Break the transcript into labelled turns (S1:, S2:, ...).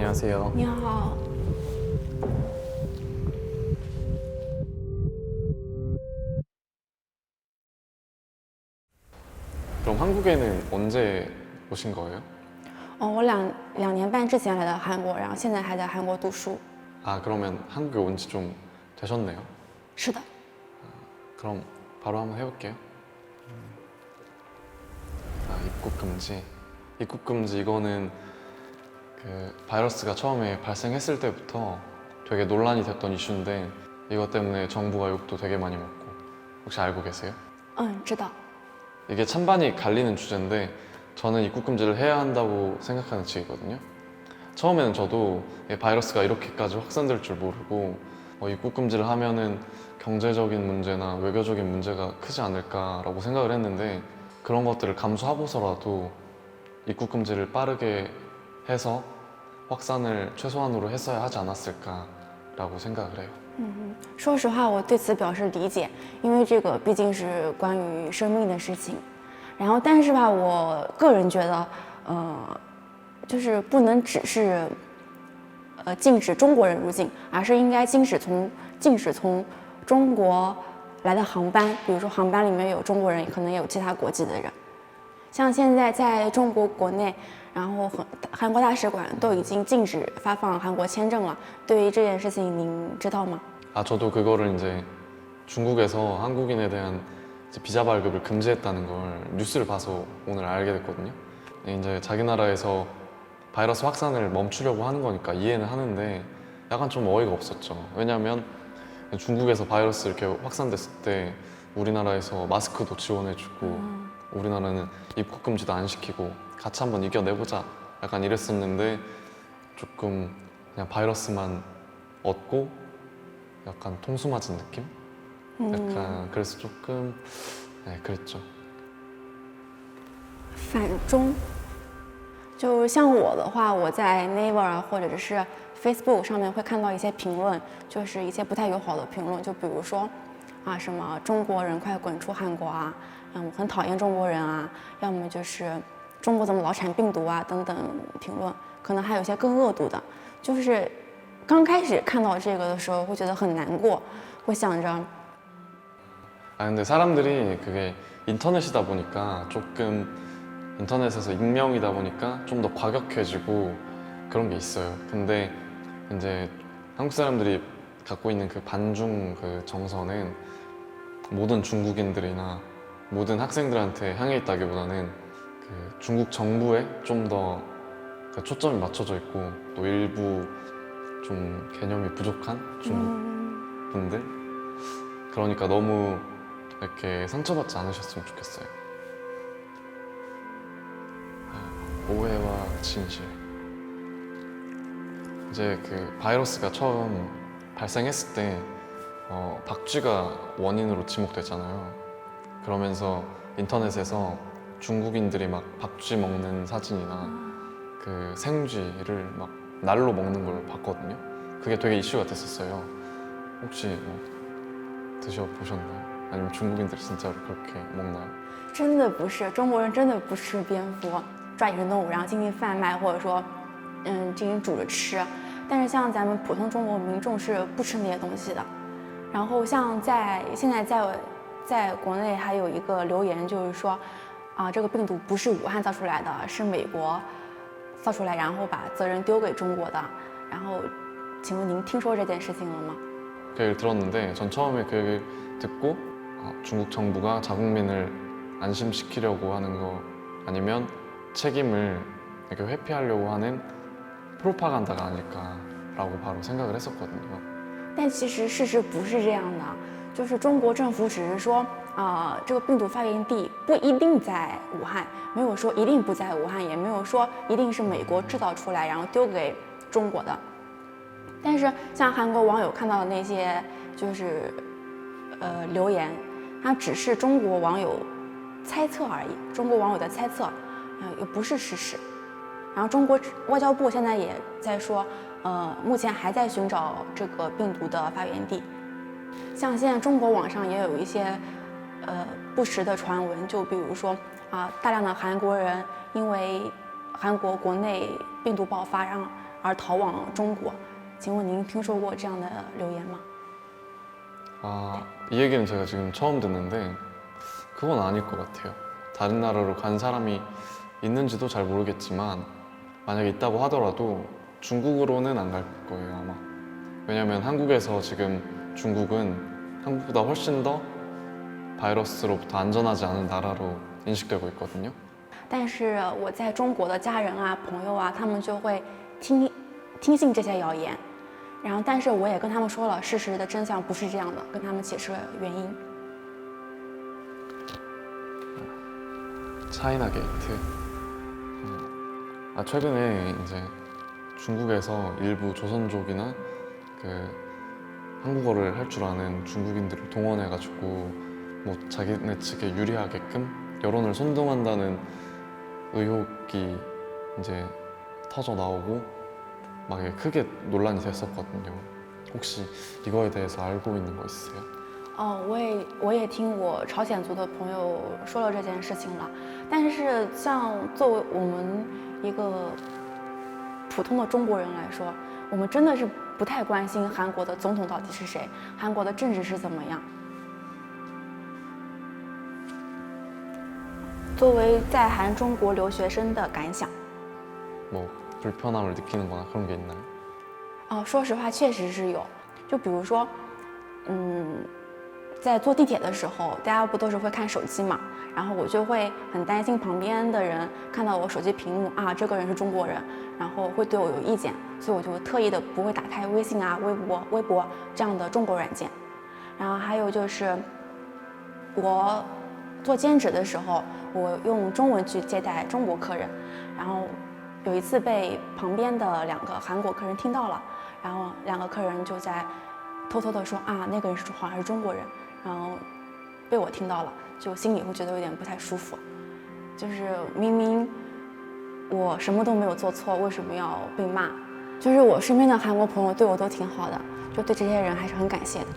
S1: 안녕하세요.
S2: 你好，
S1: 그럼 한국에는 언제 오신 거예요?
S2: 我两年半之前来的韩国，然后现在还在韩国读书。
S1: 아, 그러면 한국에 온 지 좀 되셨네요.
S2: 是的，
S1: 그럼 바로 한번 해볼게요. 입국 금지. 입국 금지 이거는 그 바이러스가 처음에 발생했을 때부터 되게 논란이 됐던 이슈인데 이것 때문에 정부가 욕도 되게 많이 먹고 혹시 알고 계세요?
S2: 知道。
S1: 이게 찬반이 갈리는 주제인데 저는 입국 금지를 해야 한다고 생각하는 측이거든요. 처음에는 저도 이 바이러스가 이렇게까지 확산될 줄 모르고 입국 금지를 하면은 경제적인 문제나 외교적인 문제가 크지 않을까라고 생각을 했는데 그런 것들을 감수하고서라도 입국 금지를 빠르게 해서 확산을 최소한으로 했어야 하지 않았을까라고 생각을 해요.
S2: 说实话，我对此表示理解，因为这个毕竟是关于生命的事情。然后，但是吧，我个人觉得，就是不能只是禁止中国人入境，而是应该禁止从中国来的航班，比如说航班里面有中国人，可能也有其他国籍的人。像现在在中国国内，然后韩国大使馆都已经禁止发放韩国签证了。对于这件事情，您知道吗？
S1: 아, 저도 그거를 이제 중국에서 한국인에 대한 이제 비자 발급을 금지했다는 걸 뉴스를 봐서 오늘 알게 됐거든요. 이제 자기 나라에서 바이러스 확산을 멈추려고 하는 거니까 이해는 하는데 약간 좀 어이가 없었죠. 왜냐면 중국에서 바이러스 이렇게 확산됐을 때 우리나라에서 마스크도 지원해주고 우리나라는 입국 금지도 안 시키고 같이 한번 이겨내보자 약간 이랬었는데 조금 그냥 바이러스만 얻고 약간 통수 맞은 느낌? 약간 그래서 조금 그랬죠.
S2: 反中，就像我的话，我在 Naver 或者是 Facebook 上面会看到一些评论，就是一些不太友好的评论，就比如说什么中国人快滚出韩国啊，我很讨厌中国人啊，要么就是中国怎么老产病毒啊等等评论，可能还有一些更恶毒的，就是刚开始看到这个的时候会觉得很难过，会想着。
S1: 아 근데 사람들이 그게 인터넷이다 보니까 조금 인터넷에서 익명이다 보니까 좀 더 과격해지고 그런 게 있어요. 근데 이제 한국 사람들이 갖고 있는 그 반중 그 정서는 모든 중국인들이나 모든 학생들한테 향해 있다기보다는 그 중국 정부에 좀 더 초점이 맞춰져 있고 또 일부 좀 개념이 부족한 중국 분들 그러니까 너무 이렇게 상처받지 않으셨으면 좋겠어요. 오해와 진실. 이제 그 바이러스가 처음 발생했을 때 박쥐가 원인으로 지목됐잖아요. 그러면서 인터넷에서 중국인들이 막 박쥐 먹는 사진이나 그 생쥐를 막 날로 먹는 걸 봤거든요. 그게 되게 이슈가 됐었어요. 혹시 뭐 드셔보셨나요? 아니면 중국인들이 진짜로 그렇게 먹나요?
S2: 真的不是，中国人真的不吃蝙蝠，抓野生动物然后进行贩卖，或者说，进行煮着吃。但是像咱们普通中国民众是不吃那些东西的。然后像现在在国内还有一个留言，就是说，这个病毒不是武汉造出来的，是美国造出来，然后把责任丢给中国的。然后，请问您听说这件事情了吗？
S1: 그 얘기를 들었는데 전 처음에 그 얘기를 듣고 중국 정부가 자국민을 안심시키려고 하는 거 아니면 책임을 이렇게 회피하려고 하는 프로파간다가 아닐까라고 바로 생각을 했었거든요.
S2: 但其实事实不是这样的，就是中国政府只是说，这个病毒发源地不一定在武汉，没有说一定不在武汉，也没有说一定是美国制造出来然后丢给中国的。但是像韩国网友看到的那些就是留言，它只是中国网友猜测而已，中国网友的猜测，也不是事实。然后中国外交部现在也在说，目前还在寻找这个病毒的发源地。像现在中国网上也有一些不实的传闻，就比如说大量的韩国人因为韩国国内病毒爆发，然后而逃往中国。请问您听说过这样的留言吗？
S1: 아, 이 얘기는 제가 지금 처음 듣는데 그건 아닐 것 같아요. 다른 나라로 간 사람이 있는지도 잘 모르겠지만 만약에 있다고 하더라도 중국으로는 안 갈 거예요, 아마. 왜냐면 한국에서 지금 중국은 한국보다 훨씬 더 바이러스로부터 안전하지 않은 나라로 인식되고 있거든요.
S2: 但是我在中国的家人啊、朋友啊，他们就会听信这些谣言，然后但是我也跟他们说了事实的真相不是这样的，跟他们解释了原因。
S1: 차이나 게이트. 최근에 이제 중국에서 일부 조선족이나 그 한국어를 할 줄 아는 중국인들을 동원해가지고 뭐 자기네 측에 유리하게끔 여론을 선동한다는 의혹이 이제 터져 나오고 막 이게 크게 논란이 됐었거든요. 혹시 이거에 대해서 알고 있는 거 있으세요?
S2: 我也听我朝鲜族的朋友说了这件事情了，但是像作为我们一个普通的中国人来说，我们真的是不太关心韩国的总统到底是谁，韩国的政治是怎么样。作为在韩中国留学生的感想，
S1: 뭐 불편함을 느끼는거나 그런 게 있나요?
S2: 说实话确实是有，就比如说，在坐地铁的时候，大家不都是会看手机嘛，然后我就会很担心旁边的人看到我手机屏幕啊，这个人是中国人，然后会对我有意见，所以我就特意的不会打开微信啊、微博这样的中国软件。然后还有就是我做兼职的时候，我用中文去接待中国客人，然后有一次被旁边的2个韩国客人听到了，然后2个客人就在偷偷的说啊，那个人好像是中国人，然后被我听到了，就心里会觉得有点不太舒服，就是明明我什么都没有做错，为什么要被骂？就是我身边的韩国朋友对我都挺好的，就对这些人还是很感谢的。